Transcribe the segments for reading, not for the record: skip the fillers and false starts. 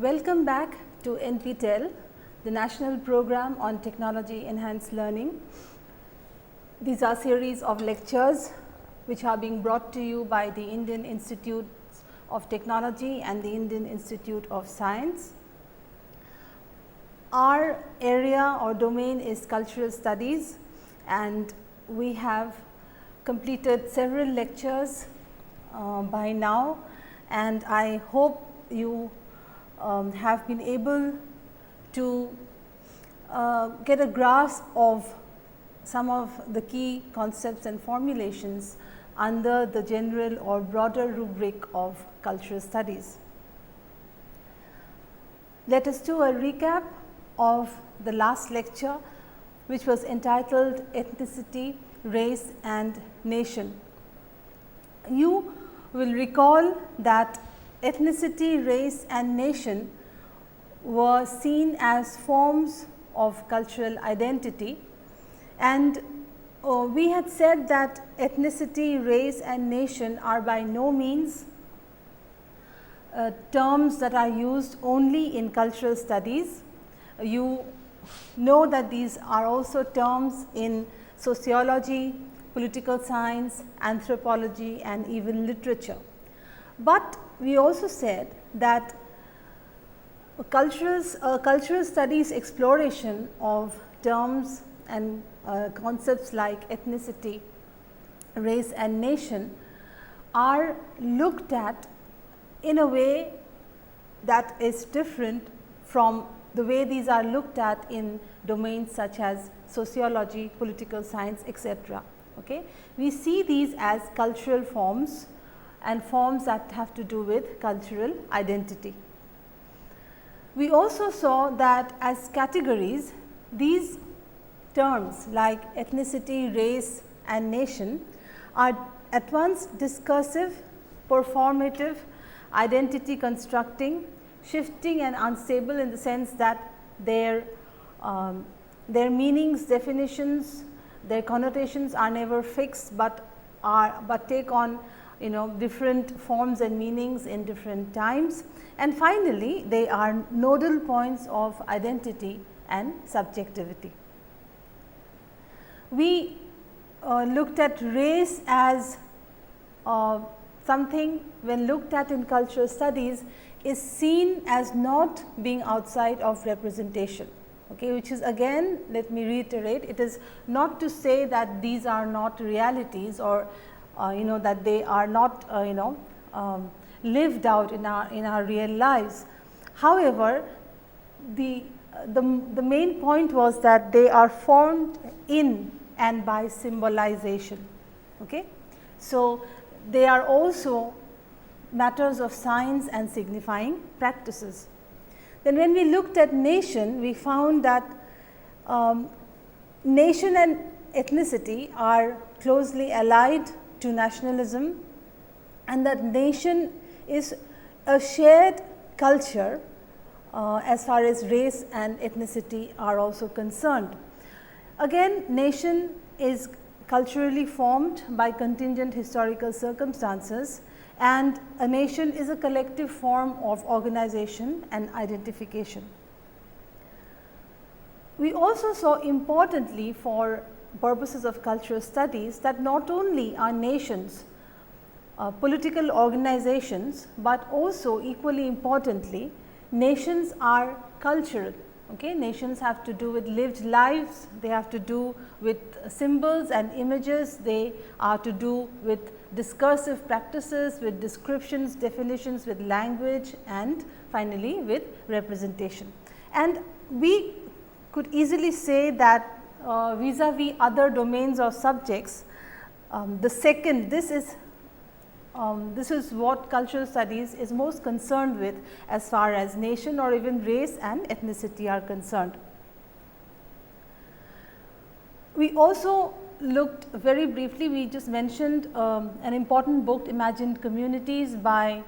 Welcome back to NPTEL, the National Program on Technology Enhanced Learning. These are series of lectures which are being brought to you by the Indian Institute of Technology and the Indian Institute of Science. Our area or domain is cultural studies, and we have completed several lectures by now, and I hope you have been able to get a grasp of some of the key concepts and formulations under the general or broader rubric of cultural studies. Let us do a recap of the last lecture, which was entitled Ethnicity, Race and Nation. You will recall that ethnicity, race and nation were seen as forms of cultural identity, and we had said that ethnicity, race and nation are by no means terms that are used only in cultural studies. You know that these are also terms in sociology, political science, anthropology and even literature. But we also said that cultural studies exploration of terms and concepts like ethnicity, race and nation are looked at in a way that is different from the way these are looked at in domains such as sociology, political science, etc. Okay? We see these as cultural forms and forms that have to do with cultural identity. We also saw that as categories, these terms like ethnicity, race and nation are at once discursive, performative, identity constructing, shifting and unstable in the sense that their meanings, definitions, their connotations are never fixed, but take on different forms and meanings in different times. And finally, they are nodal points of identity and subjectivity. We looked at race as something, when looked at in cultural studies, is seen as not being outside of representation, okay, which is, again, let me reiterate, it is not to say that these are not realities or that they are not lived out in our real lives. However, the main point was that they are formed in and by symbolization. Okay? So, they are also matters of science and signifying practices. Then when we looked at nation, we found that nation and ethnicity are closely allied to nationalism, and that nation is a shared culture as far as race and ethnicity are also concerned. Again, nation is culturally formed by contingent historical circumstances, and a nation is a collective form of organization and identification. We also saw, importantly for purposes of cultural studies, that not only are nations political organizations, but also equally importantly, nations are cultural. Okay? Nations have to do with lived lives, they have to do with symbols and images, they are to do with discursive practices, with descriptions, definitions, with language, and finally with representation. And we could easily say that vis-a-vis other domains or subjects, this is what cultural studies is most concerned with as far as nation or even race and ethnicity are concerned. We also looked very briefly, we just mentioned an important book, Imagined Communities, by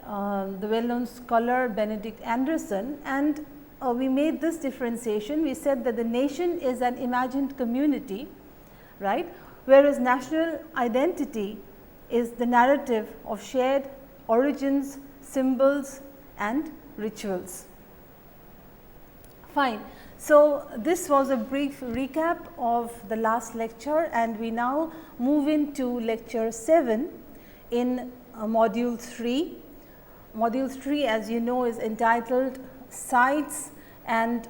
the well-known scholar Benedict Anderson, and we made this differentiation. We said that the nation is an imagined community, right, whereas national identity is the narrative of shared origins, symbols and rituals. Fine. So, this was a brief recap of the last lecture, and we now move into lecture 7 in module 3. Module 3, as you know, is entitled Sites, and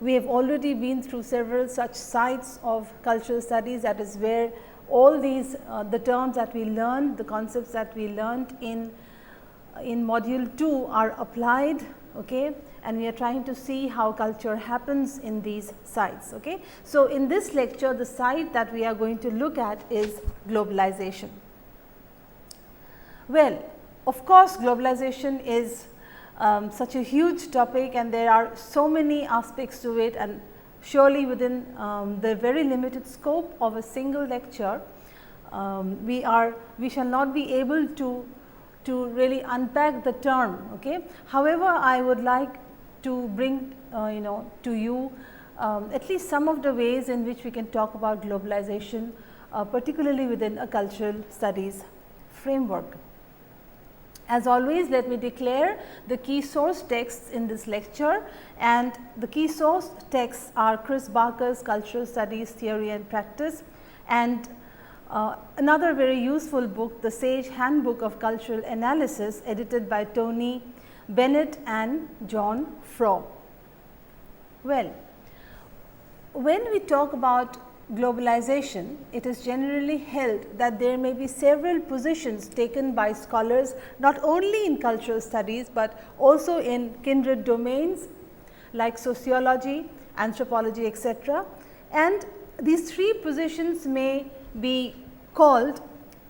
we have already been through several such sites of cultural studies. That is where all these the terms that we learned, the concepts that we learned in module 2 are applied, okay, and we are trying to see how culture happens in these sites. Okay. So, in this lecture, the site that we are going to look at is globalization. Well, of course, globalization is such a huge topic, and there are so many aspects to it, and surely within the very limited scope of a single lecture, we shall not be able to really unpack the term. Okay. However, I would like to bring to you at least some of the ways in which we can talk about globalization, particularly within a cultural studies framework. As always, let me declare the key source texts in this lecture, and the key source texts are Chris Barker's Cultural Studies Theory and Practice, and another very useful book, The Sage Handbook of Cultural Analysis, edited by Tony Bennett and John Fromm. Well, when we talk about globalization, it is generally held that there may be several positions taken by scholars not only in cultural studies, but also in kindred domains like sociology, anthropology, etc. And these three positions may be called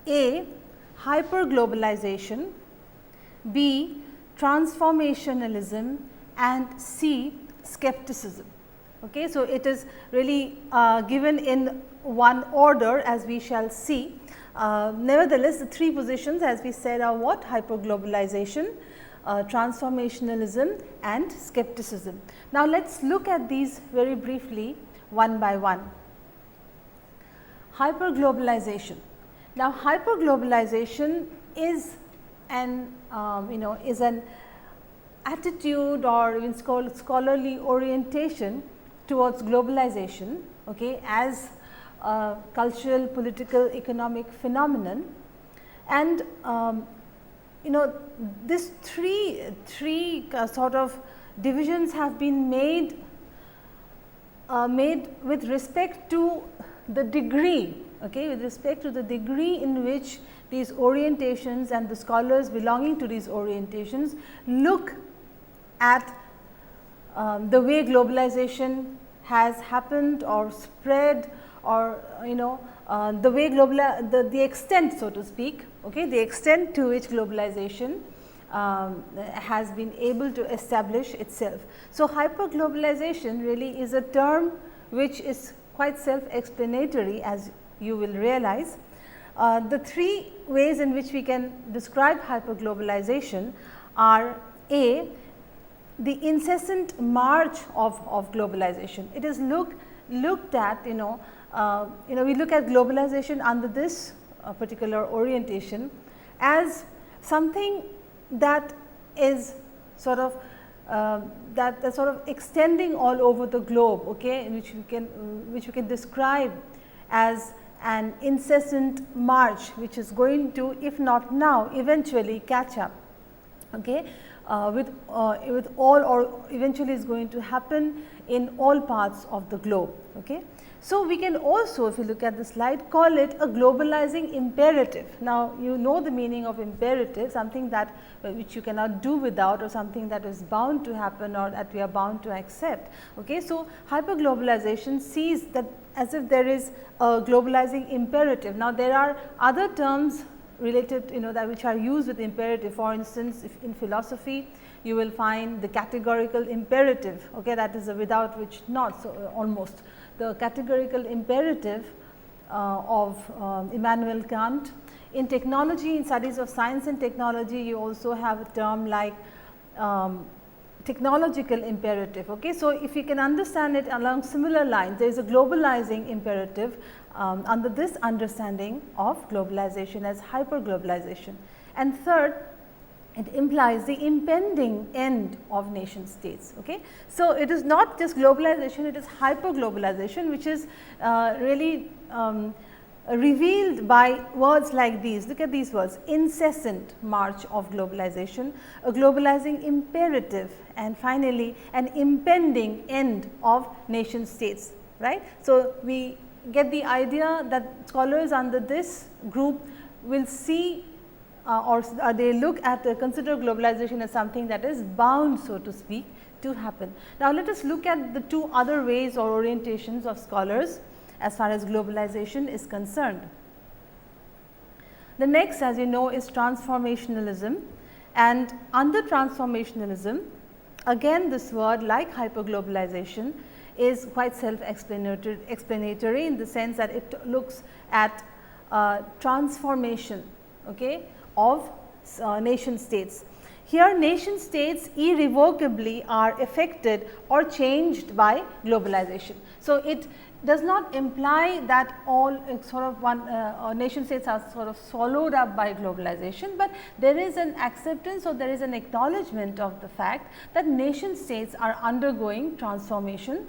A. Hyperglobalization, B. Transformationalism, and C. Scepticism. Okay, so, it is really given in one order, as we shall see. Nevertheless, the three positions, as we said, are what? Hyperglobalization, transformationalism, and scepticism. Now, let us look at these very briefly one by one. Hyperglobalization. Now, hyperglobalization is an is an attitude or even scholarly orientation towards globalization, okay, as a cultural, political, economic phenomenon. And this three sort of divisions have been made with respect to the degree, okay, with respect to the degree in which these orientations and the scholars belonging to these orientations look at the way globalization has happened or spread, or the way the extent, so to speak, okay, the extent to which globalization has been able to establish itself. So, hyperglobalization really is a term which is quite self-explanatory, as you will realize. The three ways in which we can describe hyperglobalization are A. the incessant march of globalization. It is looked at, we look at globalization under this particular orientation as something that is sort of that's sort of extending all over the globe, okay, in which we can describe as an incessant march, which is going to, if not now, eventually catch up, okay, with all, or eventually is going to happen in all parts of the globe. Okay. So, we can also, if you look at the slide, call it a globalizing imperative. Now, you know the meaning of imperative, something that which you cannot do without, or something that is bound to happen, or that we are bound to accept. Okay. So, hyperglobalization sees that as if there is a globalizing imperative. Now, there are other terms related, that which are used with imperative. For instance, if in philosophy you will find the categorical imperative, okay, that is a without which not, so almost the categorical imperative of Immanuel Kant. In technology, in studies of science and technology, you also have a term like technological imperative. Okay. So, if you can understand it along similar lines, there is a globalizing imperative under this understanding of globalization as hyperglobalization. And third it implies the impending end of nation states. Okay. So, it is not just globalization, it is hyperglobalization, which is really revealed by words like these. Look at these words: incessant march of globalization, a globalizing imperative, and finally an impending end of nation states, right. So, we get the idea that scholars under this group will see or they look at consider globalization as something that is bound, so to speak, to happen. Now, let us look at the two other ways or orientations of scholars as far as globalization is concerned. The next, as you know, is transformationalism, and under transformationalism, again this word, like hyperglobalization, is quite self-explanatory in the sense that it looks at transformation, okay, of nation states. Here nation states irrevocably are affected or changed by globalization. So, it does not imply that all sort of one nation states are sort of swallowed up by globalization, but there is an acceptance or there is an acknowledgement of the fact that nation states are undergoing transformation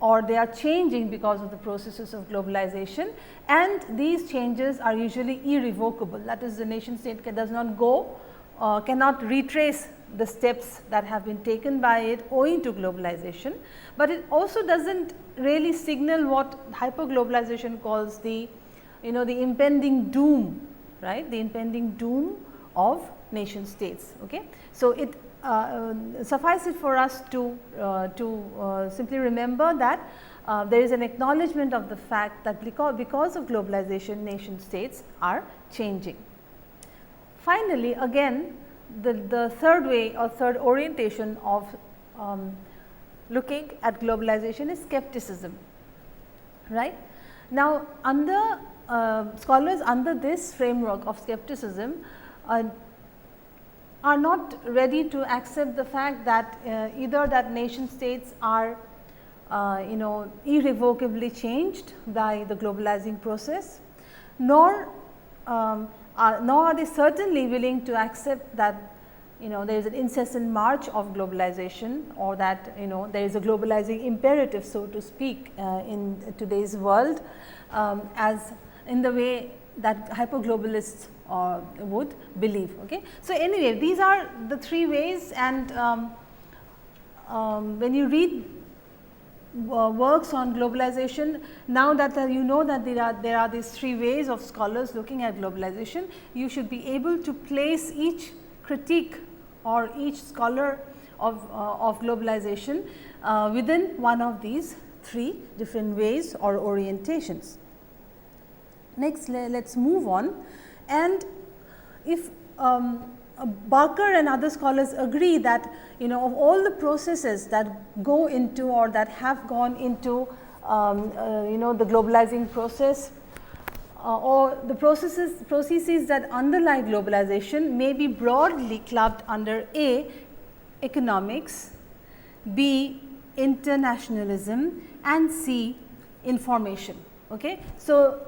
or they are changing because of the processes of globalization, and these changes are usually irrevocable. That is, the nation state does not go cannot retrace the steps that have been taken by it owing to globalization, but it also does not really signal what hyperglobalization calls the the impending doom, right, the impending doom of nation states. Okay. So, it suffice it for us to simply remember that there is an acknowledgement of the fact that because of globalization nation states are changing. Finally, again the third way or third orientation of looking at globalization is skepticism, right. Now, under scholars under this framework of skepticism are not ready to accept the fact that either that nation states are irrevocably changed by the globalizing process, nor are they certainly willing to accept that there is an incessant march of globalization, or that there is a globalizing imperative, so to speak, in today's world, as in the way that hyperglobalists would believe. Okay. So, anyway, these are the three ways, and when you read works on globalization, now that you know that there are these three ways of scholars looking at globalization, you should be able to place each critique or each scholar of globalization within one of these three different ways or orientations. Next, let us move on, and if Barker and other scholars agree that of all the processes that go into or that have gone into the globalizing process, or the processes that underlie globalization may be broadly clubbed under A, economics, B, internationalism, and C, information. Okay. So,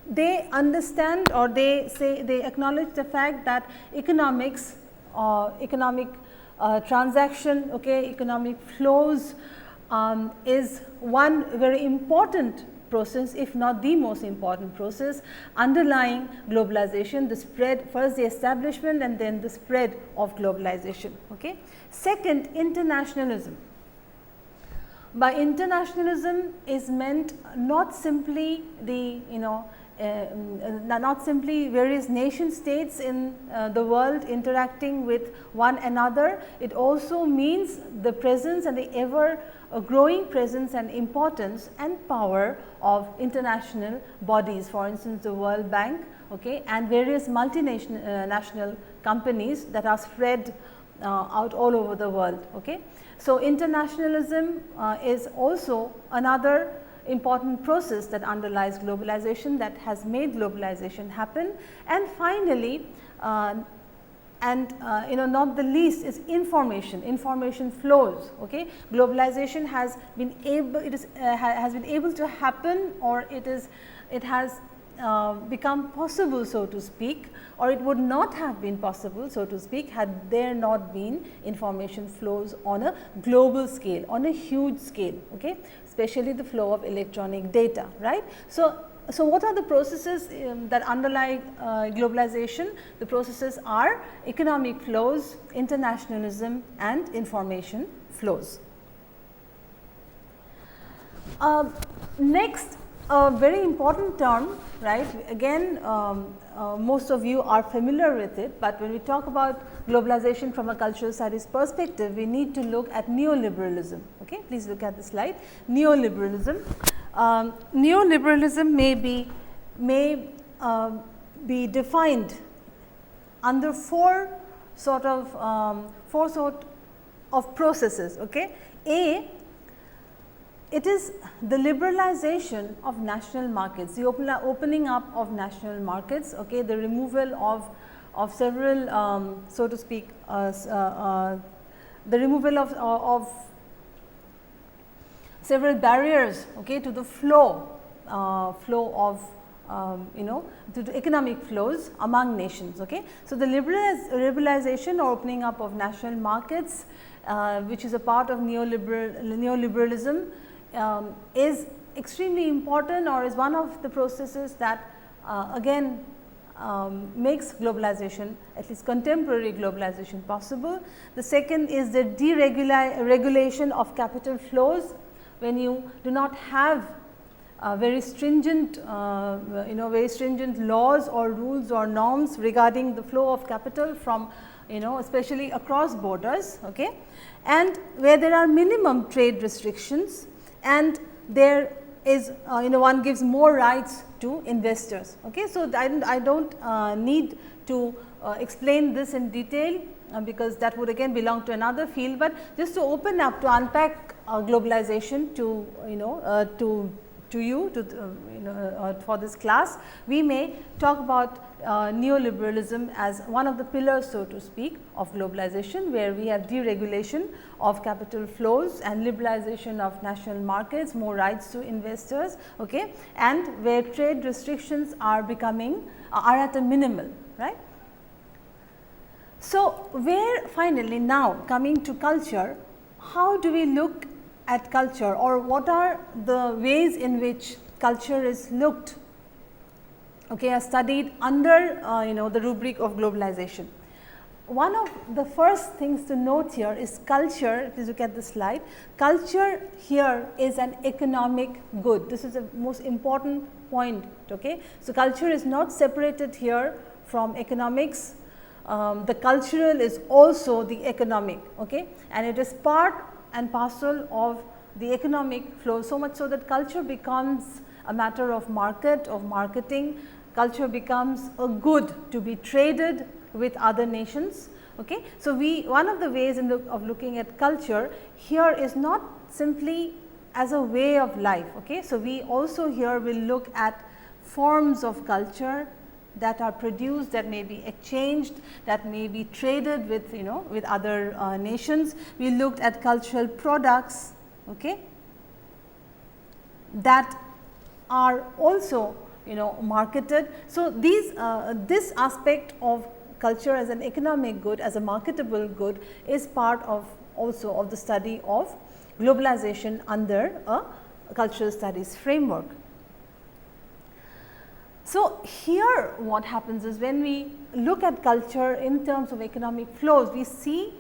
they understand, or they say, they acknowledge the fact that economics, economic transaction, okay, economic flows is one very important process, if not the most important process underlying globalization, the spread, first the establishment and then the spread of globalization. Okay. Second, internationalism. By internationalism is meant not simply the not simply various nation states in the world interacting with one another, it also means the presence and the ever growing presence and importance and power of international bodies, for instance the World Bank, okay, and various multinational companies that are spread out all over the world. Okay. So, internationalism is also another important process that underlies globalization, that has made globalization happen. And finally, not the least, is information flows. Okay. Globalization has been able, has been able to happen, or it has become possible, so to speak, or it would not have been possible, so to speak, had there not been information flows on a global scale, on a huge scale, okay, especially the flow of electronic data, right. So what are the processes that underlie globalization? The processes are economic flows, internationalism, and information flows. Next, a very important term, right, again most of you are familiar with it, but when we talk about globalization from a cultural studies perspective, we need to look at neoliberalism. Okay? Please look at the slide. Neoliberalism. Neoliberalism may be defined under four sort of processes. Okay? A, it is the liberalization of national markets, the opening up of national markets, okay, the removal of several so to speak the removal of several barriers, okay, to the flow of to the economic flows among nations. Okay. So, the liberalization or opening up of national markets which is a part of neoliberalism is extremely important, or is one of the processes that again makes globalization, at least contemporary globalization, possible. The second is the deregulation of capital flows, when you do not have very stringent very stringent laws or rules or norms regarding the flow of capital from especially across borders, okay, and where there are minimum trade restrictions, and there is one gives more rights to investors. Okay. So, I do not need to explain this in detail because that would again belong to another field, but just to open up, to unpack globalization to for this class, we may talk about neoliberalism as one of the pillars, so to speak, of globalization, where we have deregulation of capital flows and liberalization of national markets, more rights to investors, okay, and where trade restrictions are at a minimal, right. So, where finally now coming to culture, how do we look at culture, or what are the ways in which culture is looked, okay, are studied under the rubric of globalization. One of the first things to note here is culture. Please look at the slide. Culture here is an economic good. This is the most important point. Okay. So, culture is not separated here from economics. The cultural is also the economic, okay, and it is part and parcel of the economic flow, so much so that culture becomes a matter of market, of marketing. Culture becomes a good to be traded with other nations. Okay. So, one of the ways of looking at culture here is not simply as a way of life. Okay. So, we also here will look at forms of culture that are produced, that may be exchanged, that may be traded with with other nations. We looked at cultural products, okay, that are also marketed. So, this aspect of culture as an economic good, as a marketable good, is part of also of the study of globalization under a cultural studies framework. So, here what happens is, when we look at culture in terms of economic flows, we see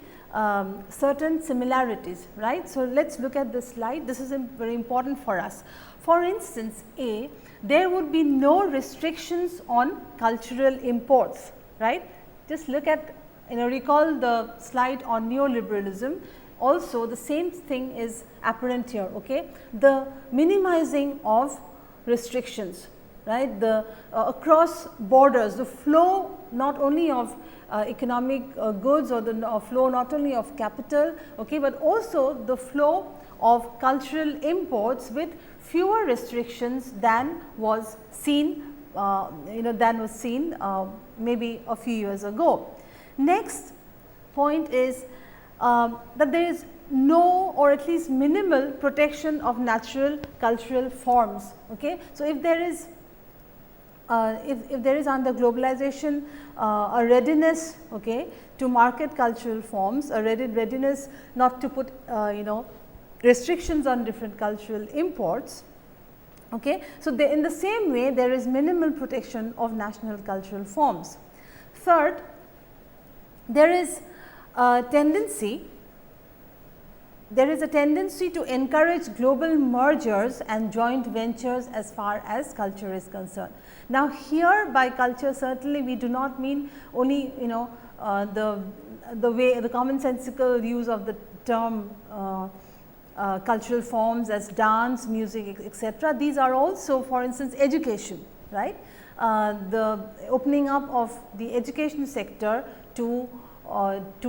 certain similarities, right. So, let us look at this slide. This is very important for us. For instance, A, there would be no restrictions on cultural imports, right. Just look at, recall the slide on neoliberalism. Also, the same thing is apparent here, okay. The minimizing of restrictions, right, the across borders, the flow not only of economic goods, or the flow not only of capital, okay, but also the flow of cultural imports with fewer restrictions than was seen maybe a few years ago. Next point is that there is no, or at least minimal, protection of natural cultural forms. Okay. So, if there is if there is under globalization a readiness, okay, to market cultural forms, a readiness not to put restrictions on different cultural imports. Okay. So, in the same way there is minimal protection of national cultural forms. Third, there is a tendency to encourage global mergers and joint ventures as far as culture is concerned. Now, here by culture certainly we do not mean only the commonsensical use of the term cultural forms as dance, music, etc. These are also, for instance, education, right. The opening up of the education sector to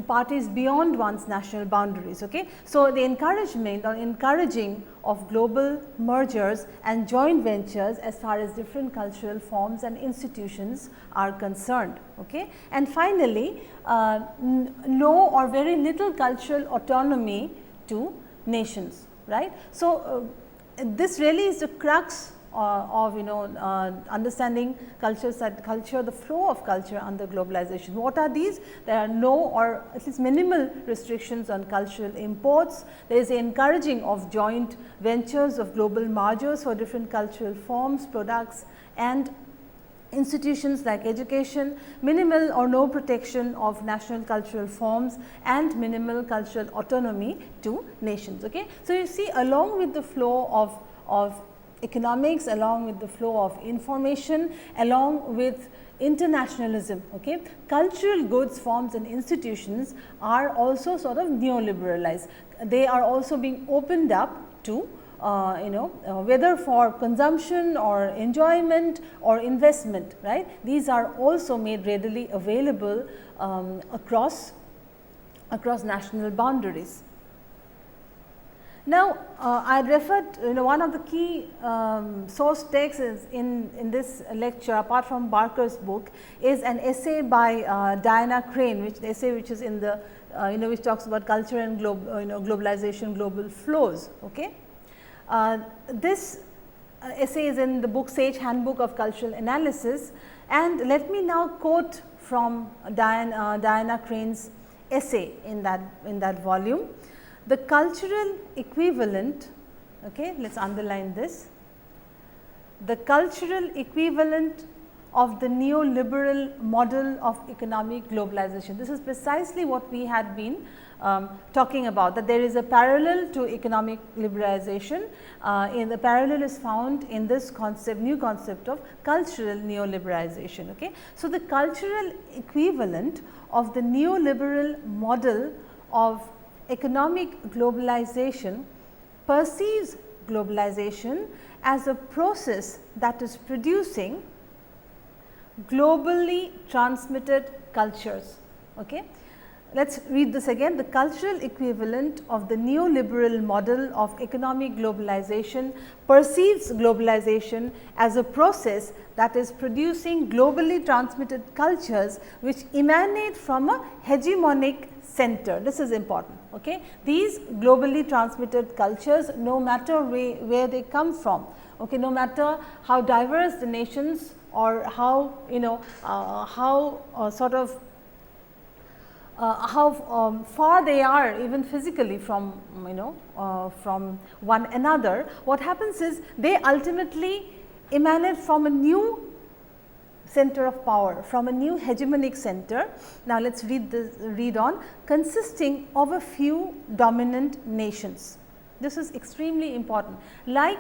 parties beyond one's national boundaries. Okay. So, the encouragement or encouraging of global mergers and joint ventures as far as different cultural forms and institutions are concerned. Okay. And finally, no or very little cultural autonomy to nations, right. So, this really is the crux of understanding culture, the flow of culture under globalization. What are these? There are no or at least minimal restrictions on cultural imports. There is the encouraging of joint ventures of global mergers for different cultural forms, products and institutions like education, minimal or no protection of national cultural forms and minimal cultural autonomy to nations. Okay. So, you see, along with the flow of economics, along with the flow of information, along with internationalism, okay, cultural goods, forms and institutions are also sort of neoliberalized. They are also being opened up to whether for consumption or enjoyment or investment, right. These are also made readily available across national boundaries. Now, I referred, one of the key source texts is in this lecture, apart from Barker's book, is an essay by Diana Crane, which is in the which talks about culture and globalization, global flows. Okay. This essay is in the book Sage Handbook of Cultural Analysis, and let me now quote from Diana Crane's essay in that volume. The cultural equivalent, okay, let us underline this, the cultural equivalent of the neoliberal model of economic globalization. This is precisely what we had been talking about, that there is a parallel to economic liberalization. The parallel is found in this new concept of cultural neoliberalization. Okay. So, the cultural equivalent of the neoliberal model of economic globalization perceives globalization as a process that is producing globally transmitted cultures. Okay. Let us read this again. The cultural equivalent of the neoliberal model of economic globalization perceives globalization as a process that is producing globally transmitted cultures which emanate from a hegemonic center. This is important. Okay. These globally transmitted cultures, no matter where they come from, okay, no matter how diverse the nations or how how far they are even physically from from one another, what happens is they ultimately emanate from a new center of power, from a new hegemonic center. Now, let us read on, consisting of a few dominant nations. This is extremely important. Like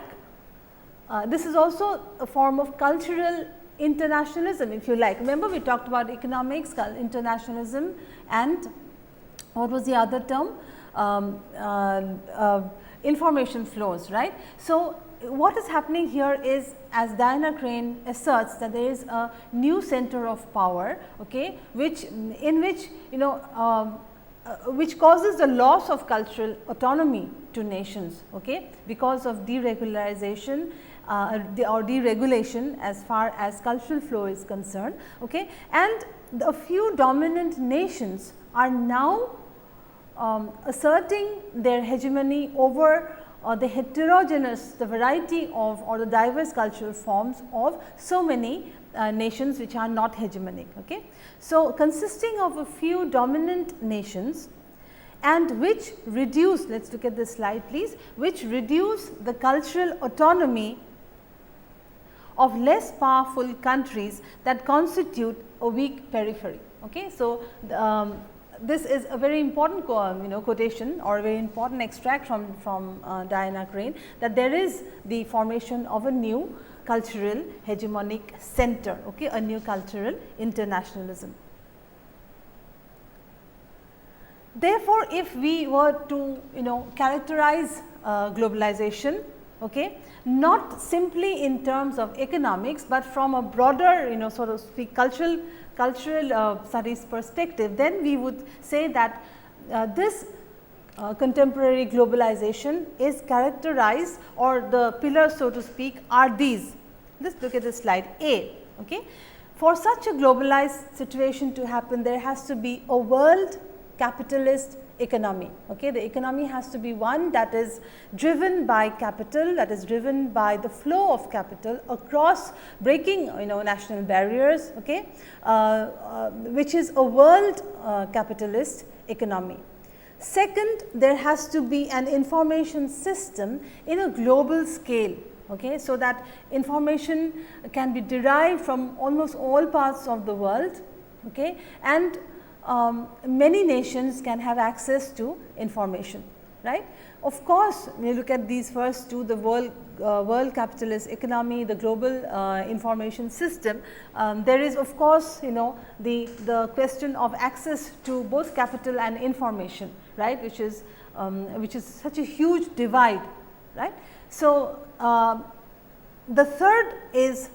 this is also a form of cultural internationalism, if you like. Remember, we talked about economics, internationalism, and what was the other term? Information flows, right. So, what is happening here is, as Diana Crane asserts, that there is a new center of power, okay, which causes the loss of cultural autonomy to nations, okay, because of deregularization or deregulation as far as cultural flow is concerned. Okay. And a few dominant nations are now asserting their hegemony over the heterogeneous, the variety of or the diverse cultural forms of so many nations which are not hegemonic. Okay. So, consisting of a few dominant nations and which reduce, let us look at this slide please, which reduce the cultural autonomy of less powerful countries that constitute a weak periphery. Okay. So, this is a very important quotation or a very important extract from Diana Crane, that there is the formation of a new cultural hegemonic center, okay, a new cultural internationalism. Therefore, if we were to characterize globalization, okay, not simply in terms of economics, but from a broader sort of speak cultural studies perspective, then we would say that this contemporary globalization is characterized, or the pillars so to speak are these. Let's look at this slide A. Okay. For such a globalized situation to happen, there has to be a world capitalist economy. Okay. The economy has to be one that is driven by capital, that is driven by the flow of capital across breaking national barriers, okay, which is a world capitalist economy. Second, there has to be an information system in a global scale. Okay, so that information can be derived from almost all parts of the world, okay, and many nations can have access to information, right. Of course, when you look at these first two, the world capitalist economy, the global information system, there is of course the question of access to both capital and information, right, which is such a huge divide, right. So, the third is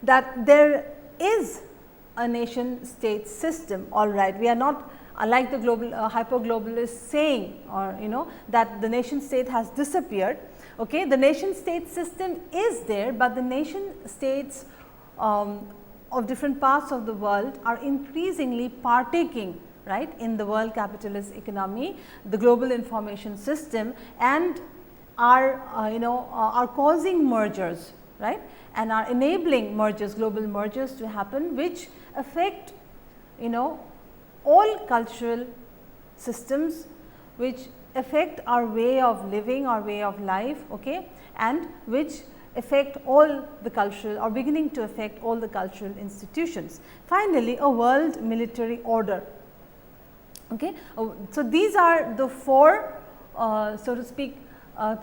that there is a nation state system, all right. We are not like the global hyper-globalist saying, or that the nation state has disappeared. Okay. The nation state system is there, but the nation states of different parts of the world are increasingly partaking, right, in the world capitalist economy, the global information system, and are are causing mergers, right, and are enabling mergers, global mergers to happen, which affect all cultural systems, which affect our way of living, our way of life, okay, and which affect all the cultural, or beginning to affect all the cultural institutions. Finally, a world military order. Okay. So, these are the four so to speak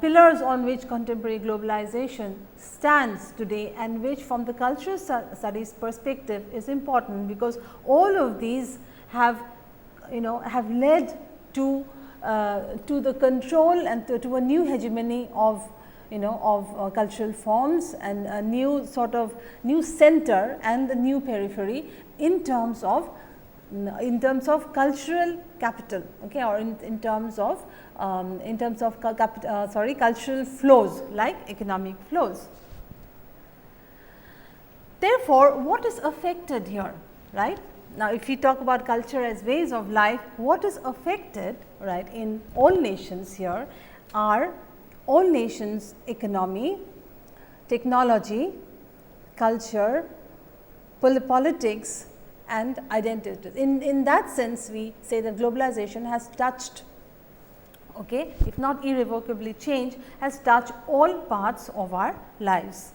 pillars on which contemporary globalization stands today, and which from the cultural studies perspective is important, because all of these have have led to the control and to a new hegemony of cultural forms, and a new sort of new center and the new periphery in terms of cultural capital, okay, or in terms of cultural flows like economic flows. Therefore, what is affected here, right? Now, if we talk about culture as ways of life, what is affected, right, in all nations here are all nations' economy, technology, culture, politics, and identity. In that sense, we say that globalization has touched, okay, if not irrevocably changed, has touched all parts of our lives.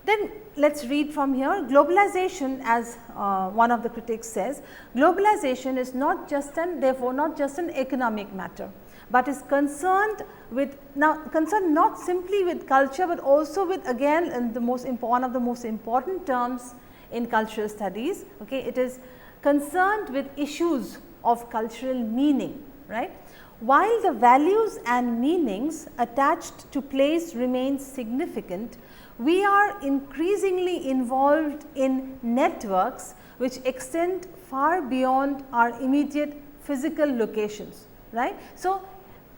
Then let us read from here. Globalization, as one of the critics says, globalization is not just therefore not just an economic matter, but is concerned not simply with culture, but also with, again, one of the most important terms in cultural studies. Okay, it is concerned with issues of cultural meaning, right. While the values and meanings attached to place remain significant, we are increasingly involved in networks which extend far beyond our immediate physical locations, right. So,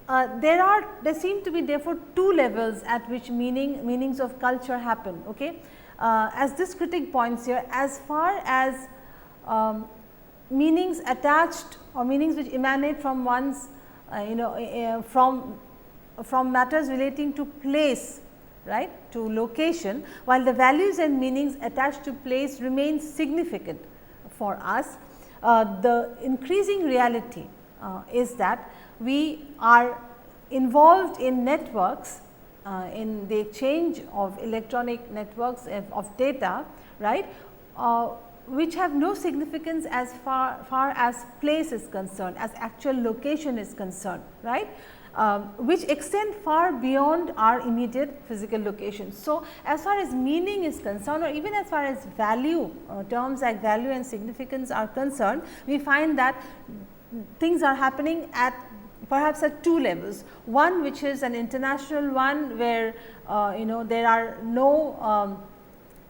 there seem to be therefore two levels at which meanings of culture happen. Okay. As this critic points here, as far as meanings attached or meanings which emanate from one's from matters relating to place, right, to location, while the values and meanings attached to place remain significant for us. The increasing reality is that we are involved in networks, in the exchange of electronic networks of data, right, which have no significance as far as place is concerned, as actual location is concerned, right, which extend far beyond our immediate physical location. So, as far as meaning is concerned, or even as far as value, terms like value and significance are concerned, we find that things are happening at perhaps at two levels. One which is an international one, where there are no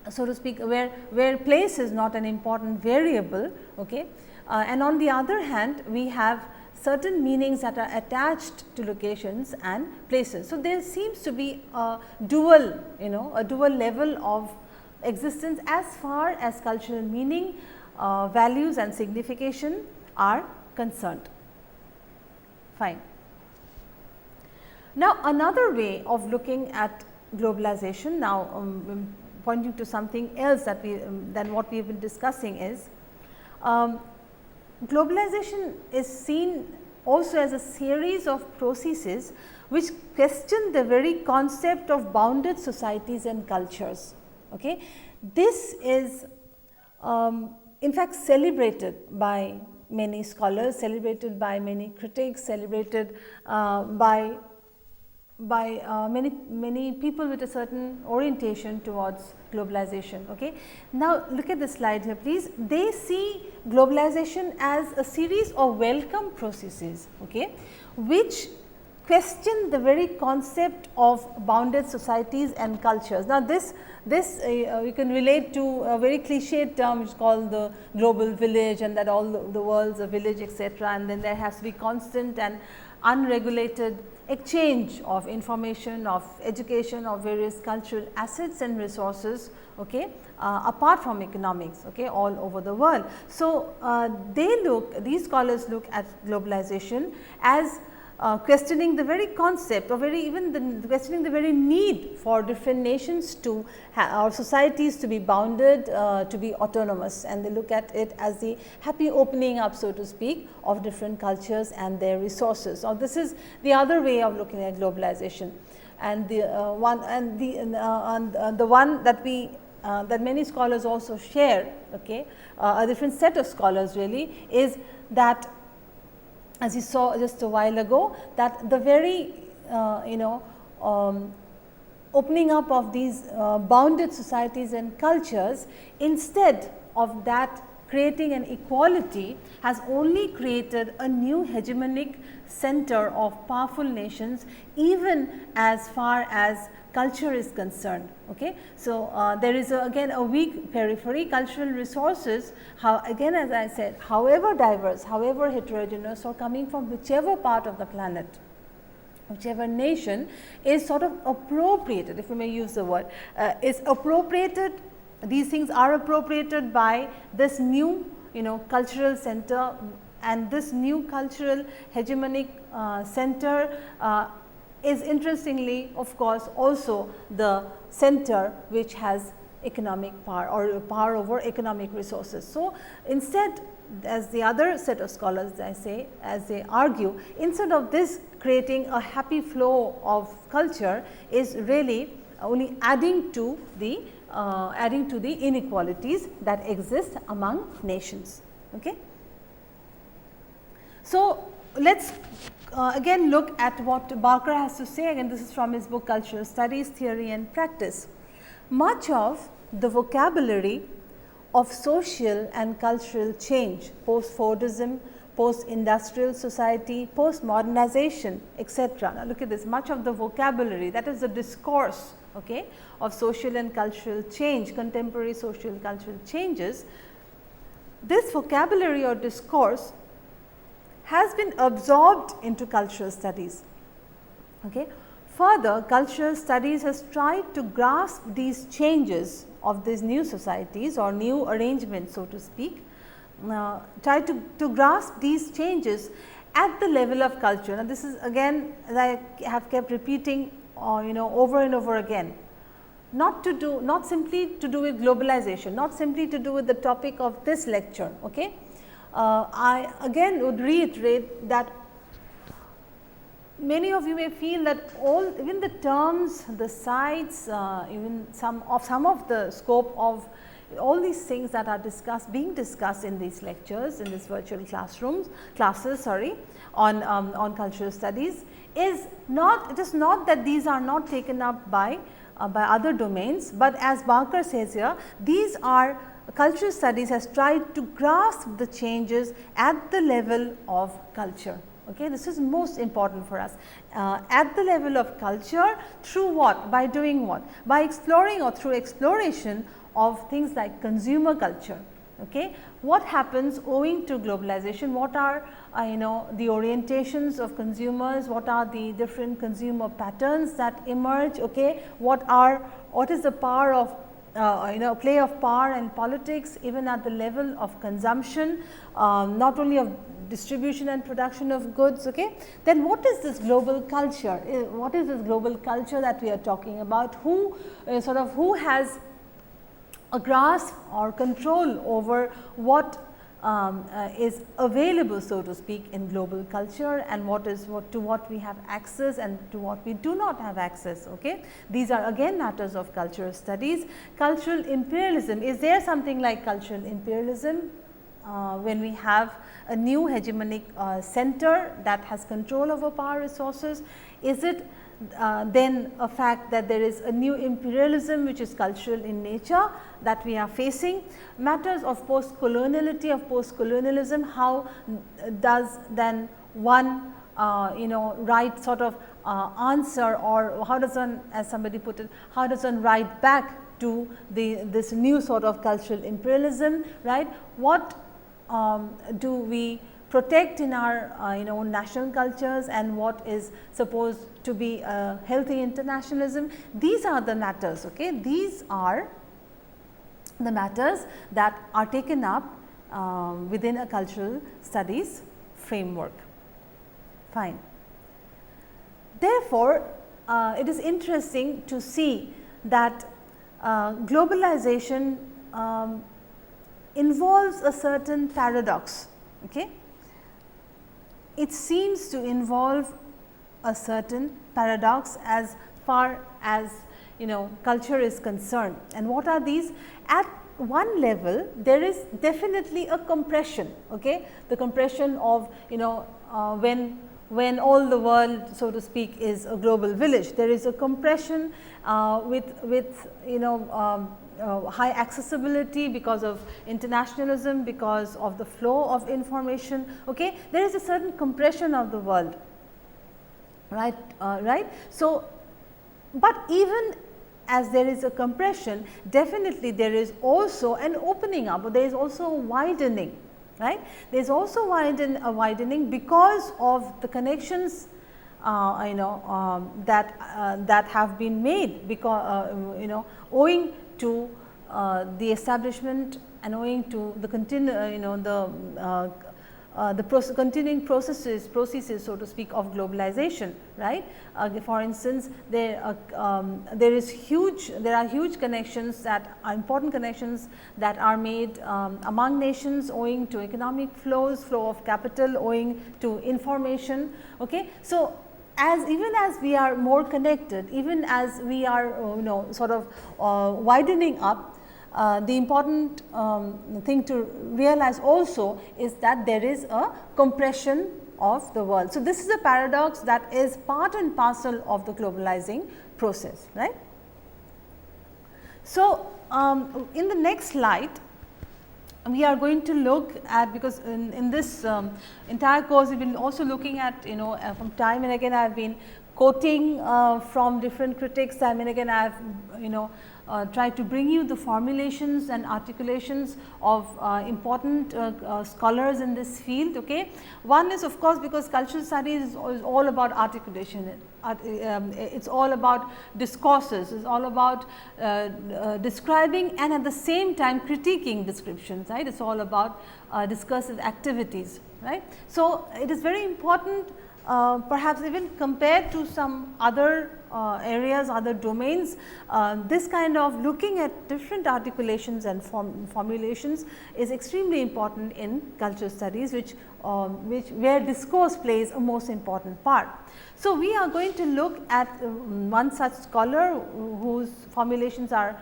so to speak, where place is not an important variable, okay. And on the other hand, we have certain meanings that are attached to locations and places. So, there seems to be a dual, a dual level of existence as far as cultural meaning, values and signification are concerned. Fine. Now, another way of looking at globalization, now pointing to something else that than what we have been discussing, is globalization is seen also as a series of processes which question the very concept of bounded societies and cultures. Okay. This is in fact celebrated by many scholars, celebrated by many critics, celebrated by many people with a certain orientation towards globalization. Okay. Now, look at the slide here please. They see globalization as a series of welcome processes, okay, which question the very concept of bounded societies and cultures. Now, this you can relate to a very cliched term which is called the global village, and that all the world's a village, etc., and then there has to be constant and unregulated exchange of information, of education, of various cultural assets and resources, okay, apart from economics, okay, all over the world. So, these scholars look at globalization as questioning the very concept, or questioning the very need for different nations to or societies to be bounded, to be autonomous, and they look at it as the happy opening up, so to speak, of different cultures and their resources. So, this is the other way of looking at globalization, and the one that we that many scholars also share, okay, a different set of scholars really, is that, as you saw just a while ago, that the very opening up of these bounded societies and cultures, instead of that creating an equality, has only created a new hegemonic center of powerful nations, even as far as culture is concerned. Okay. So, there is again a weak periphery. Cultural resources, again as I said, however diverse, however heterogeneous, or coming from whichever part of the planet, whichever nation, is sort of appropriated, if you may use the word, is appropriated. These things are appropriated by this new cultural center, and this new cultural hegemonic center is interestingly, of course, also the center which has economic power, or power over economic resources. So, instead, as the other set of scholars, as they argue, instead of this creating a happy flow of culture, is really only adding to the inequalities that exist among nations. Okay. So, let us again look at what Barker has to say. Again, this is from his book Cultural Studies, Theory and Practice. Much of the vocabulary of social and cultural change, post-Fordism, post-industrial society, post-modernization, etc. Now, look at this, much of the vocabulary, that is the discourse, okay, of social and cultural change, contemporary social and cultural changes, this vocabulary or discourse has been absorbed into cultural studies. Okay. Further, cultural studies has tried to grasp these changes of these new societies or new arrangements, so to speak, try to grasp these changes at the level of culture. Now, this is again, as I have kept repeating over and over again. Not simply to do with globalization, not simply to do with the topic of this lecture. Okay, I again would reiterate that many of you may feel that even the terms, the sites, even some of the scope of all these things that are being discussed in these lectures, in this virtual classes on cultural studies, it is not that these are not taken up by other domains, but as Barker says here, these are cultural studies has tried to grasp the changes at the level of culture. Okay, this is most important for us, at the level of culture, through what? By doing what? By exploring, or through exploration of things like consumer culture. Okay, what happens owing to globalization? What are the orientations of consumers? What are the different consumer patterns that emerge? Okay, what is the power of play of power and politics even at the level of consumption, not only of distribution and production of goods. Okay, then what is this global culture? What is this global culture that we are talking about? Who has a grasp or control over what is available, so to speak, in global culture, and to what we have access and to what we do not have access. Okay, these are again matters of cultural studies. Cultural imperialism, is there something like cultural imperialism when we have a new hegemonic center that has control over power resources? Is it then a fact that there is a new imperialism which is cultural in nature that we are facing? Matters of post-coloniality, of post-colonialism, how does then one right sort of answer, or how does one, as somebody put it, how does one write back to this new sort of cultural imperialism, right? What do we protect in our national cultures, and what is supposed to be a healthy internationalism? These are the matters. Okay, these are the matters that are taken up within a cultural studies framework. Fine. Therefore, it is interesting to see that globalization involves a certain paradox. Okay, it seems to involve a certain paradox as far as culture is concerned. And what are these? At one level, there is definitely a compression. Okay, the compression of when all the world, so to speak, is a global village, there is a compression with high accessibility because of internationalism, because of the flow of information. Okay, there is a certain compression of the world, right? So, but even as there is a compression, definitely there is also an opening up, or there is also a widening, right? There is also a widening because of the connections that have been made, because owing to the establishment and owing to the continuing processes, so to speak, of globalization, right? For instance, there are huge connections that are important connections that are made among nations owing to economic flow of capital, owing to information. Okay, so even as we are more connected, even as we are widening up, the important thing to realize also is that there is a compression of the world. So, this is a paradox that is part and parcel of the globalizing process, right. So, in the next slide, we are going to look at, because in this entire course we will be also looking at from time and again I have been quoting from different critics. Time and again I have try to bring you the formulations and articulations of important scholars in this field. Okay. One is, of course, because cultural studies is all about articulation, it's all about discourses, it's all about describing and at the same time critiquing descriptions, right. It's all about discursive activities, right. So, it is very important perhaps even compared to some other areas, other domains, this kind of looking at different articulations and formulations is extremely important in cultural studies, which where discourse plays a most important part. So, we are going to look at one such scholar whose formulations are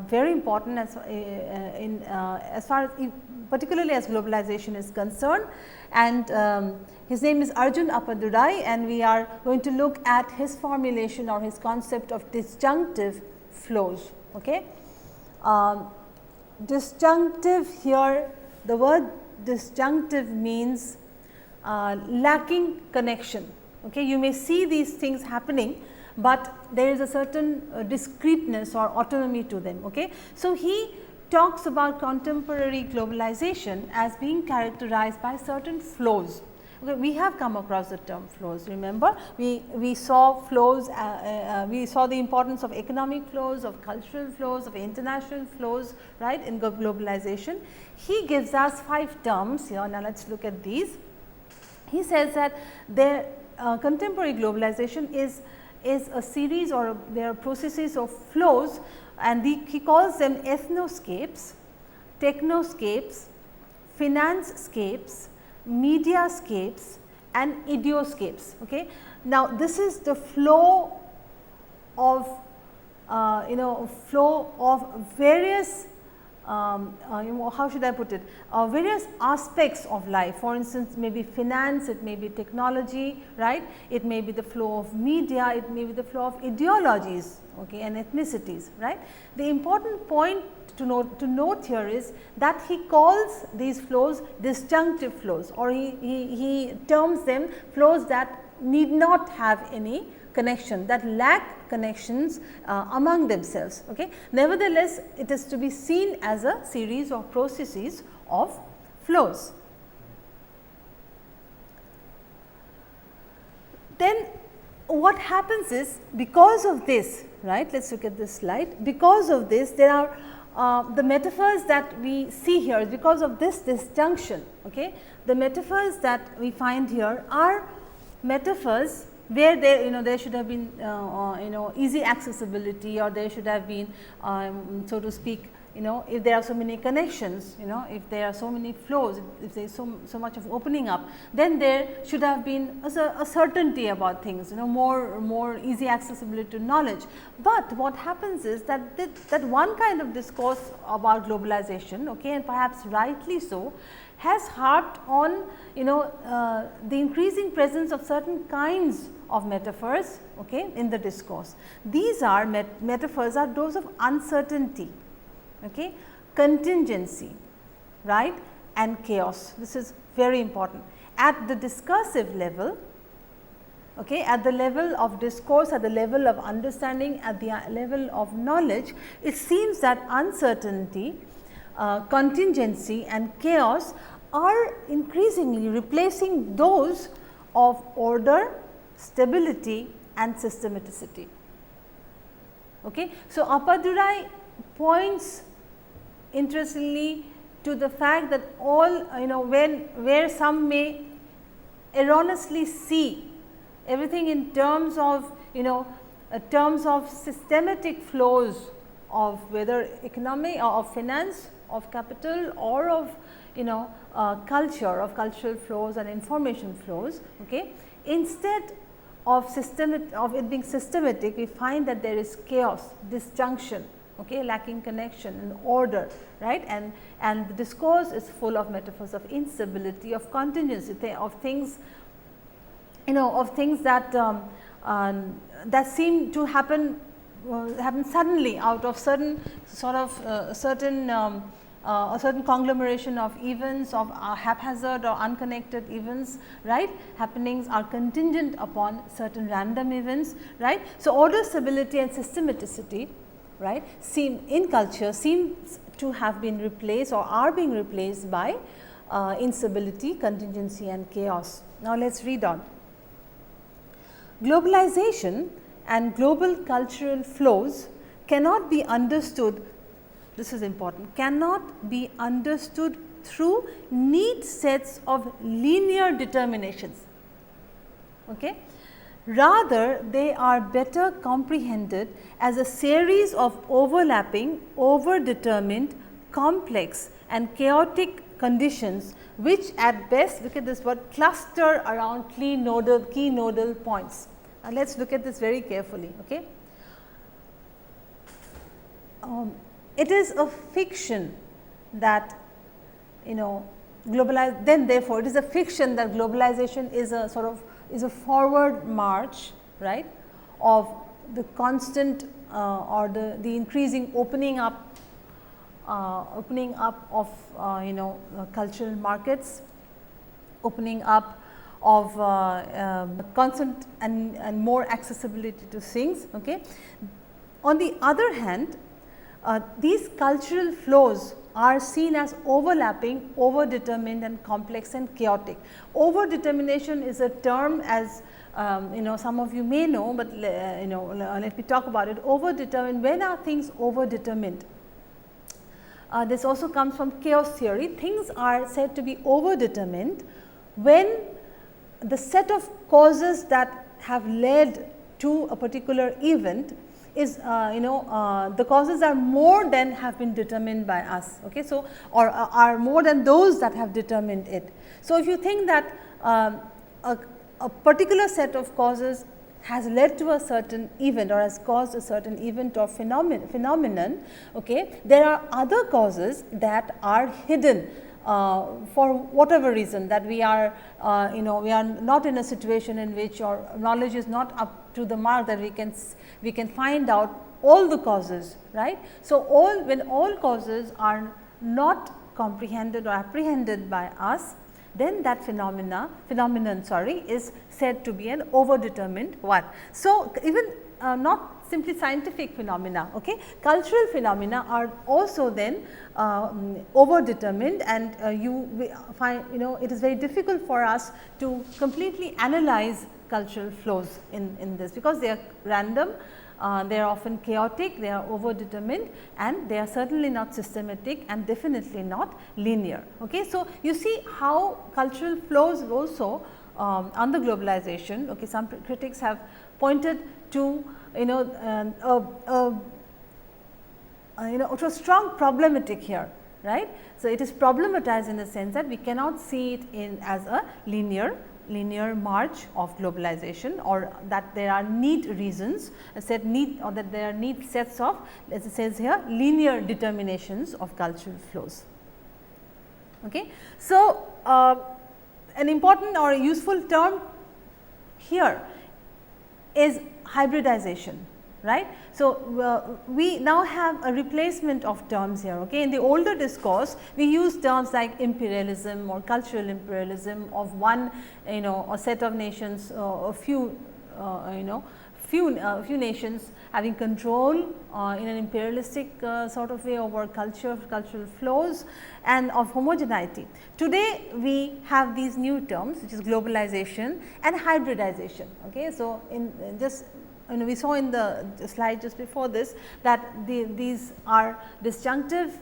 very important as far as particularly as globalization is concerned, and his name is Arjun Appadurai, and we are going to look at his formulation or his concept of disjunctive flows. Okay. Disjunctive here, the word disjunctive means lacking connection. Okay. You may see these things happening, but there is a certain discreteness or autonomy to them. Okay. So, he talks about contemporary globalization as being characterized by certain flows. Okay, we have come across the term flows. Remember, we saw flows, we saw the importance of economic flows, of cultural flows, of international flows, right, in globalization. He gives us 5 terms here. Now, let us look at these. He says that their contemporary globalization is a series, or there are processes of flows, and he calls them ethnoscapes, technoscapes, financescapes, mediascapes and ideoscapes. Okay. Now, this is the flow of flow of various how should I put it, various aspects of life. For instance, maybe finance, it may be technology, right, it may be the flow of media, it may be the flow of ideologies, okay, and ethnicities, right. The important point to note here is that he calls these flows disjunctive flows, or he terms them flows that need not have any connection, that lack connections among themselves. Okay. Nevertheless, it is to be seen as a series of processes of flows. Then what happens is, because of this, right, let us look at this slide, because of this there are the metaphors that we see here, because of this disjunction. Okay. The metaphors that we find here are metaphors where there should have been easy accessibility, or there should have been so to speak, if there are so many connections, if there are so many flows, if there is so much of opening up, then there should have been a certainty about things, more easy accessibility to knowledge. But what happens is that that one kind of discourse about globalization, okay, and perhaps rightly so, has harped on the increasing presence of certain kinds of metaphors, okay, in the discourse. These are metaphors are those of uncertainty, okay, contingency, right, and chaos. This is very important. At the discursive level, okay, at the level of discourse, at the level of understanding, at the level of knowledge, it seems that uncertainty, contingency and chaos are increasingly replacing those of order, stability and systematicity. Okay. So, Appadurai points interestingly to the fact that all where some may erroneously see everything in terms of systematic flows of whether economy or of finance, of capital, or of culture, of cultural flows and information flows. Okay. Instead of it being systematic, we find that there is chaos, disjunction, okay, lacking connection and order, right, and the discourse is full of metaphors of instability, of contingency, of things, of things that that seem to happen suddenly out of certain sort of a certain conglomeration of events, of haphazard or unconnected events, right. Happenings are contingent upon certain random events, right. So, order, stability and systematicity, right, in culture seems to have been replaced or are being replaced by instability, contingency and chaos. Now, let us read on. Globalization and global cultural flows cannot be understood, this is important, cannot be understood through neat sets of linear determinations. Okay. Rather, they are better comprehended as a series of overlapping, overdetermined, complex and chaotic conditions which at best, look at this word, cluster around key nodal points. Let us look at this very carefully. Okay. It is a fiction that then therefore, it is a fiction that globalization is a sort of a forward march, right, of the constant or the increasing opening up of cultural markets, opening up of constant and more accessibility to things. Okay. On the other hand, these cultural flows are seen as overlapping, overdetermined and complex and chaotic. Overdetermination is a term, as some of you may know, but let me talk about it. Overdetermined, when are things overdetermined? This also comes from chaos theory. Things are said to be overdetermined when the set of causes that have led to a particular event is the causes are more than have been determined by us. Okay. So, or are more than those that have determined it. So, if you think that a particular set of causes has led to a certain event or has caused a certain event or phenomenon, okay, there are other causes that are hidden for whatever reason, that we are we are not in a situation in which our knowledge is not up to the mark that we can find out all the causes, right. So, when all causes are not comprehended or apprehended by us, then that phenomenon is said to be an overdetermined one. So, even not simply scientific phenomena, okay, cultural phenomena are also then overdetermined, and you find it is very difficult for us to completely analyze cultural flows in this, because they are random, they are often chaotic, they are overdetermined, and they are certainly not systematic and definitely not linear. Okay. So, you see how cultural flows also under globalization, okay, some critics have pointed to to a strong problematic here, right. So, it is problematized in the sense that we cannot see it as a linear march of globalization, or that there are neat reasons, or that there are neat sets of, as it says here, linear determinations of cultural flows. Okay. So, an important or a useful term here is hybridization, right. So, we now have a replacement of terms here. Okay. In the older discourse, we use terms like imperialism or cultural imperialism of one a set of nations, a few few nations having control in an imperialistic sort of way over cultural flows and of homogeneity. Today, we have these new terms, which is globalization and hybridization. Okay. So, in just we saw in the slide just before this that these are disjunctive,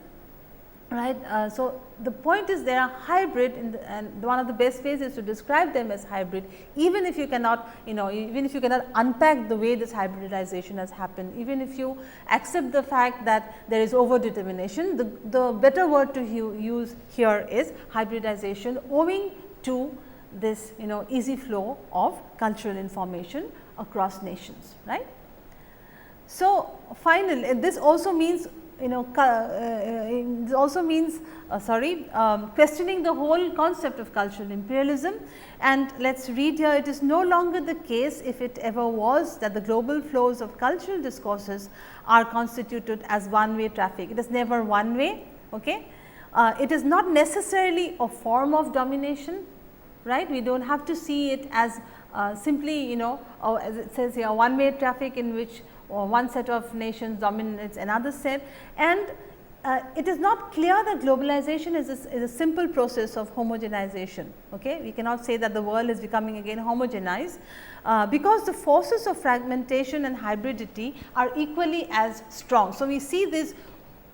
right. So, the point is they are hybrid, and one of the best ways is to describe them as hybrid, even if you cannot even if you cannot unpack the way this hybridization has happened, even if you accept the fact that there is overdetermination, the better word to use here is hybridization, owing to this easy flow of cultural information across nations, right. So, finally, this also means this also means questioning the whole concept of cultural imperialism, and let us read here. It is no longer the case, if it ever was, that the global flows of cultural discourses are constituted as one way traffic. It is never one way. Okay. It is not necessarily a form of domination, right. We do not have to see it as simply as it says here, one way traffic in which one set of nations dominates another set, and it is not clear that globalization is a simple process of homogenization. Okay. We cannot say that the world is becoming again homogenized, because the forces of fragmentation and hybridity are equally as strong. So, we see these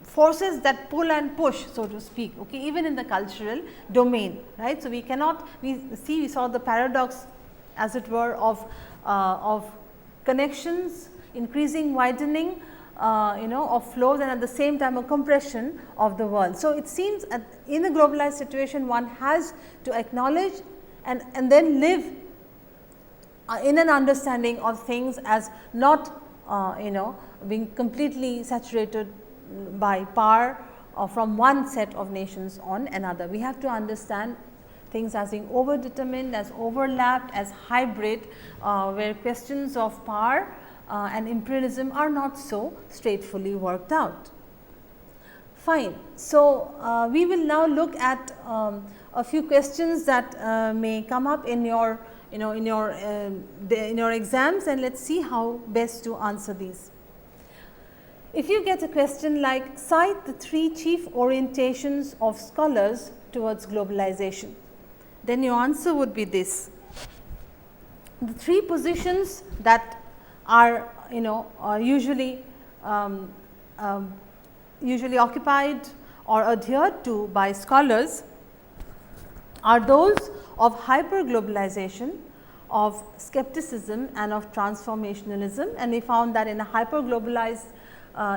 forces that pull and push, so to speak, okay, even in the cultural domain, right. So, we cannot, we saw the paradox as it were, of connections, increasing widening of flows, and at the same time a compression of the world. So, it seems in a globalized situation one has to acknowledge and then live in an understanding of things as not being completely saturated by power from one set of nations on another. We have to understand things as being overdetermined, as overlapped, as hybrid, where questions of power and imperialism are not so straightforwardly worked out. Fine. So, we will now look at a few questions that may come up in your in your exams, and let us see how best to answer these. If you get a question like cite the 3 chief orientations of scholars towards globalization, then your answer would be this. The 3 positions that are usually occupied or adhered to by scholars are those of hyperglobalization, of skepticism, and of transformationalism, and we found that in a hyperglobalized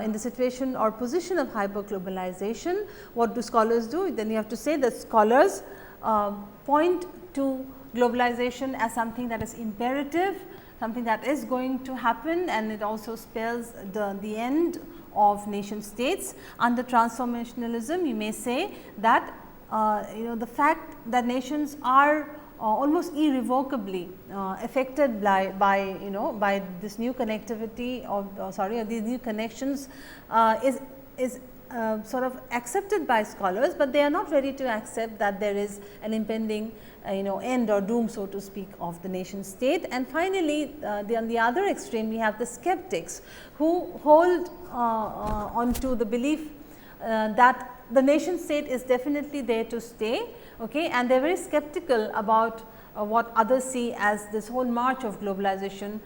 in the situation or position of hyperglobalization, what do scholars do? Then you have to say that scholars point to globalization as something that is imperative, something that is going to happen, and it also spells the end of nation states. Under transformationalism, you may say that the fact that nations are almost irrevocably affected by this new connectivity of these new connections is sort of accepted by scholars, but they are not ready to accept that there is an impending end or doom, so to speak, of the nation state. And finally, on the other extreme we have the skeptics who hold onto the belief that the nation state is definitely there to stay, okay, and they are very skeptical about what others see as this whole march of globalization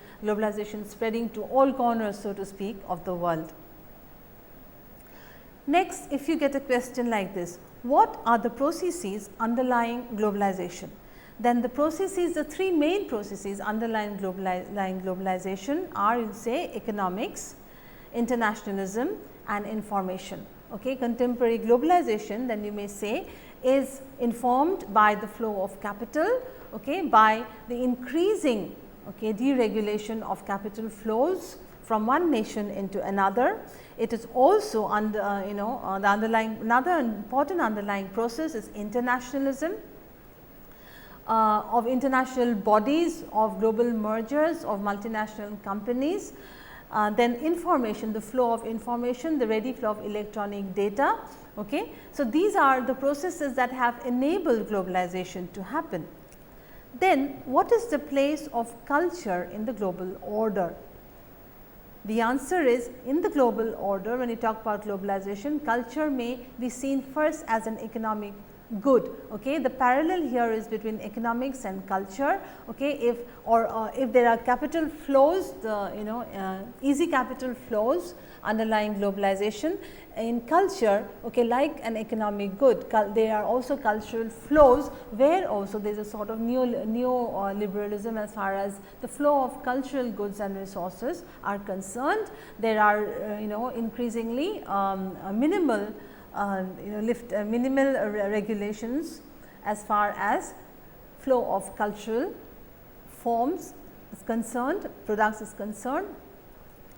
spreading to all corners, so to speak, of the world. Next, if you get a question like this, what are the processes underlying globalization? Then the processes, the 3 main processes underlying globalization are, you say, economics, internationalism, and information. Okay, contemporary globalization, then you may say, is informed by the flow of capital, okay, by the increasing deregulation of capital flows from one nation into another. It is also under the underlying, another important underlying process is internationalism of international bodies, of global mergers, of multinational companies. Then information, the flow of information, the ready flow of electronic data. Okay. So, these are the processes that have enabled globalization to happen. Then what is the place of culture in the global order? The answer is, in the global order, when we talk about globalization, culture may be seen first as an economic good. Okay. The parallel here is between economics and culture. Okay. If there are capital flows, the easy capital flows underlying globalization, in culture, okay, like an economic good, there are also cultural flows where also there is a sort of neoliberalism as far as the flow of cultural goods and resources are concerned. There are increasingly minimal regulations as far as flow of cultural forms is concerned, products is concerned,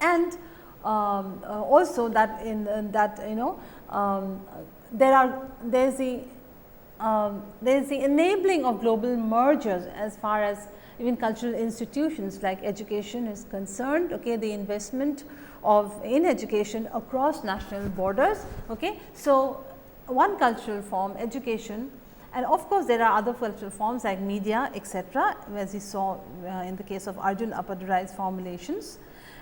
and also that there is the enabling of global mergers as far as even cultural institutions like education is concerned. Okay, the investment in education across national borders. Okay. So, one cultural form, education, and of course, there are other cultural forms like media, etc., as we saw in the case of Arjun Appadurai's formulations.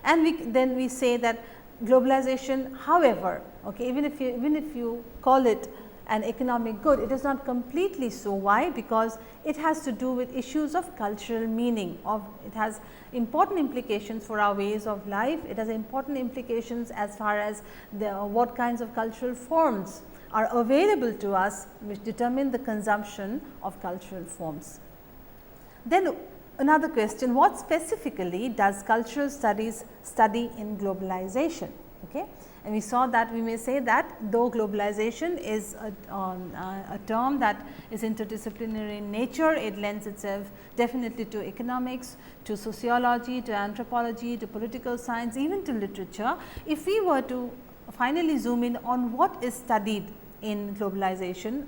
And then we say that globalization, however, okay, even if you call it an economic good, it is not completely so. Why? Because it has to do with issues of cultural meaning, it has important implications for our ways of life, it has important implications as far as what kinds of cultural forms are available to us, which determine the consumption of cultural forms. Then another question, what specifically does cultural studies study in globalization? Okay. And we saw that we may say that though globalization is a term that is interdisciplinary in nature, it lends itself definitely to economics, to sociology, to anthropology, to political science, even to literature. If we were to finally zoom in on what is studied in globalization,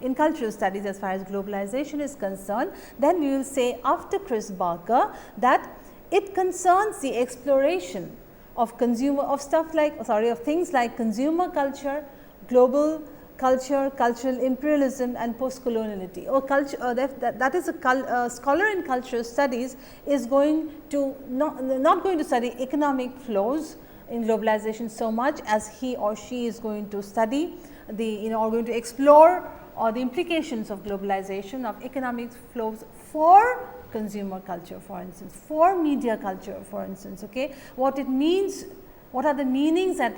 in cultural studies as far as globalization is concerned, then we will say after Chris Barker that it concerns the exploration of things like consumer culture, global culture, cultural imperialism and post-coloniality, or culture that is a scholar in cultural studies is going to not going to study economic flows in globalization so much as he or she is going to study the or going to explore or the implications of globalization, of economic flows for consumer culture, for instance, for media culture, for instance. Okay, what it means, what are the meanings that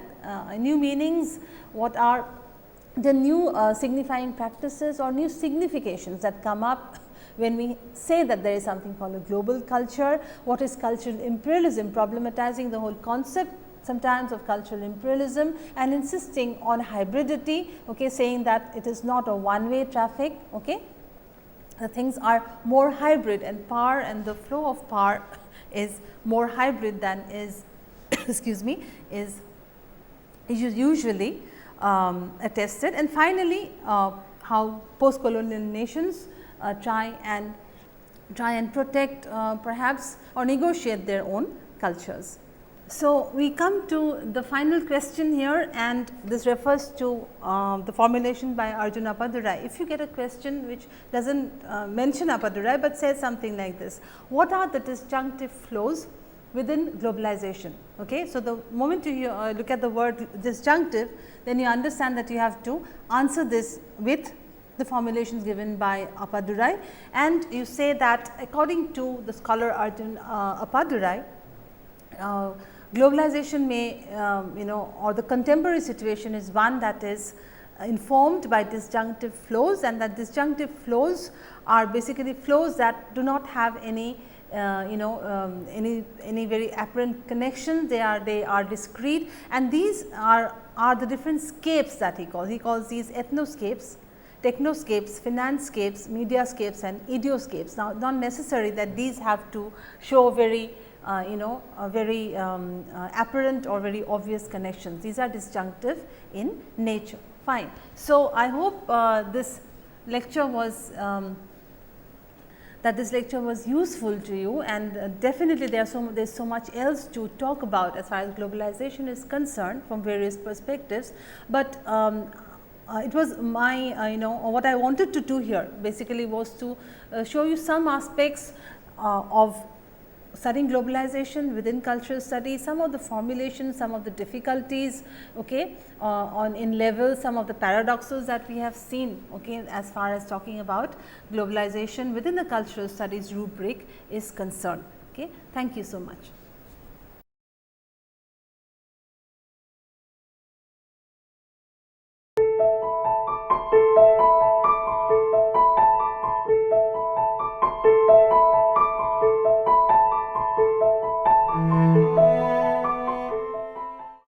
new meanings, what are the new signifying practices or new significations that come up when we say that there is something called a global culture. What is cultural imperialism, problematizing the whole concept sometimes of cultural imperialism and insisting on hybridity, okay, saying that it is not a one-way traffic. Okay. The things are more hybrid, and power and the flow of power is more hybrid than is excuse me, is usually attested. And finally, how post-colonial nations try and protect perhaps or negotiate their own cultures. So, we come to the final question here, and this refers to the formulation by Arjun Appadurai. If you get a question which does not mention Appadurai, but says something like this: what are the disjunctive flows within globalization? Okay. So, the moment you look at the word disjunctive, then you understand that you have to answer this with the formulations given by Appadurai, and you say that according to the scholar Arjun Appadurai, globalization may or the contemporary situation is one that is informed by disjunctive flows, and that disjunctive flows are basically flows that do not have any any very apparent connection. They are discrete, and these are the different scapes that he calls these ethnoscapes, technoscapes, financescapes, mediascapes and idioscapes. Now, not necessary that these have to show very very apparent or very obvious connections. These are disjunctive in nature. Fine. So, I hope this lecture was useful to you, and definitely there is so much else to talk about as far as globalization is concerned from various perspectives, but it was my what I wanted to do here basically was to show you some aspects of studying globalization within cultural studies, some of the formulations, some of the difficulties, okay, in level, some of the paradoxes that we have seen, okay, as far as talking about globalization within the cultural studies rubric is concerned. Okay. Thank you so much.